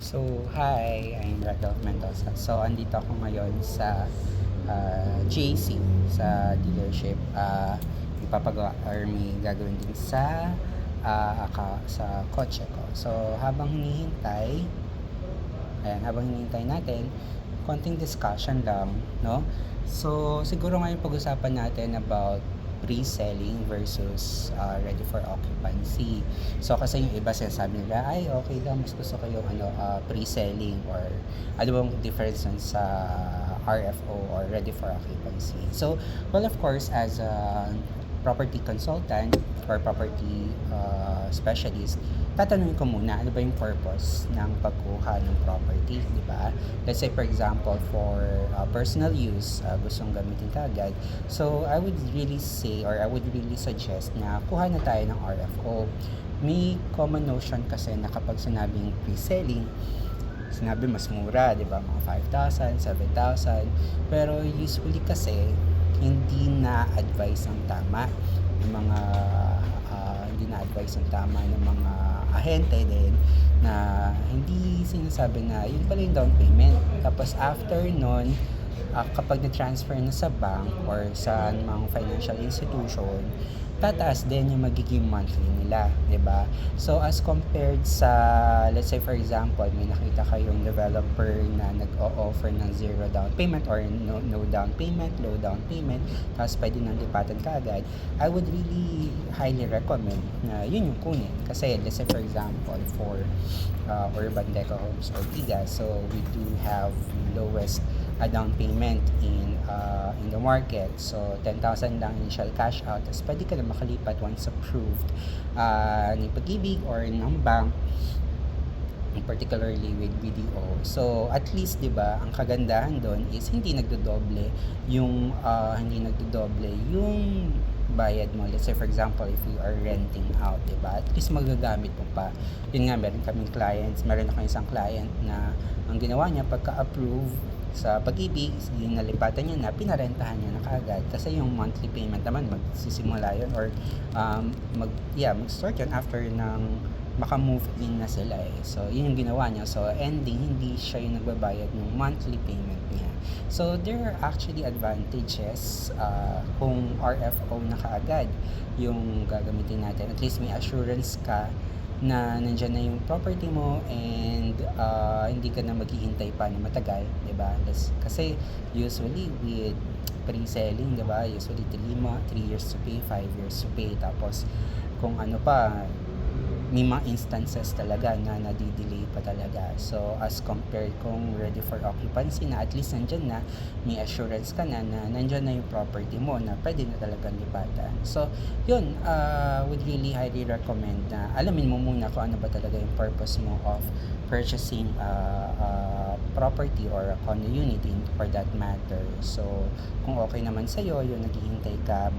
So, hi, I'm Randolph Mendoza. So, andito ako ngayon sa JC, sa dealership. Ipapagawa or may gagawin din sa kotse ko. So, habang hinihintay natin, konting discussion lang, no? So, siguro ngayon pag-usapan natin about pre-selling versus ready for occupancy. So kasi yung iba sinasabi nila, ay okay lang, mas gusto ko yung pre-selling, or ano bang difference nun sa RFO or ready for occupancy. So, well, of course, as a property consultant or property specialist, tatanungin ko muna ano ba yung purpose ng pagkuha ng property, di ba? Let's say for example for personal use, gustong gamitin kaagad. So I would really say, or I would really suggest na kuha na tayo ng RFO. May common notion kasi na kapag sinabing pre-selling, sinabi mas mura, di ba? Mga 5,000, 7,000. Pero usually kasi hindi na-advise ng tama ng mga hindi na-advise ng tama ng mga ahente din, na hindi sinasabi na yun pala yung down payment. Tapos after nun, kapag na-transfer na sa bank or sa mga financial institution, tataas din yung magiging monthly nila, 'di ba? So as compared sa, let's say for example, may nakita kayong developer na nag-o-offer ng zero down payment or no down payment, low down payment, tapos pwede nang lipatan kaagad, I would really highly recommend na yun yung kunin. Kasi let's say for example, for Urban Deco Homes or IGA, so we do have lowest down payment in the market. So 10,000 lang initial cash out, tapos pwede ka na makalipat once approved ni Pag-ibig or ng bank, particularly with BDO. So at least 'di ba, ang kagandahan doon is hindi nagdodoble yung bayad mo. Let's say for example, if you are renting out, 'di ba? At least magagamit mo pa. Yun nga, meron akong isang client na ang ginawa niya pagka-approve sa Pag-ibig, yung nalipatan niya na, pinarentahan niya na kaagad. Kasi yung monthly payment naman, magsisimula yun or mag-start yun after ng maka-move in na sila eh. So, yun yung ginawa niya. So, ending, hindi siya yung nagbabayad ng monthly payment niya. So, there are actually advantages kung RFO na kaagad yung gagamitin natin. At least may assurance ka na nandyan na yung property mo, and hindi ka na maghihintay pa na matagal, 'di ba? Kasi usually with pre-selling, 'di ba? Usually 3 years to pay, 5 years to pay, tapos kung ano pa, may mga instances talaga na nadidelay pa talaga. So, as compared kung ready for occupancy na, at least nandyan na, may assurance ka na nandyan na yung property mo na pwede na talagang lipatan. So, yun, would really highly recommend na alamin mo muna kung ano ba talaga yung purpose mo of purchasing property or a condo unit for that matter. So, kung okay naman sa'yo, yung maghihintay ka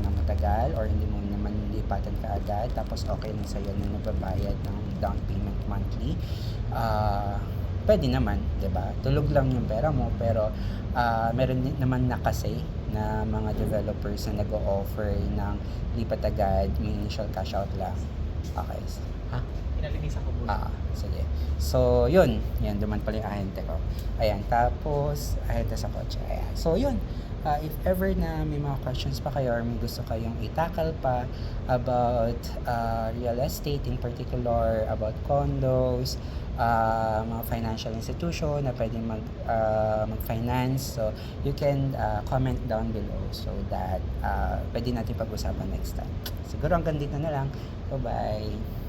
ng matagal, or hindi mo naman lipatan ka agad, tapos okay lang sa'yo na nagbabayad ng down payment monthly, pwede naman, 'di ba? Tulog lang yung pera mo, pero meron naman na kasi na mga developers na nag-o-offer ng lipat agad, may initial cash out lang. Okay. Ha? Pinalinisan ko muna. Sige. So, yun. Yan, duman pala yung ahente ko. Ayan, tapos, ahente sa kotse. Ayan. So, yun. If ever na may mga questions pa kayo or may gusto kayong itakal pa about real estate in particular, about condos, mga financial institution na pwedeng mag-finance, so you can comment down below so that pwede natin pag-usapan next time. Siguro hanggang dito na lang. Bye-bye!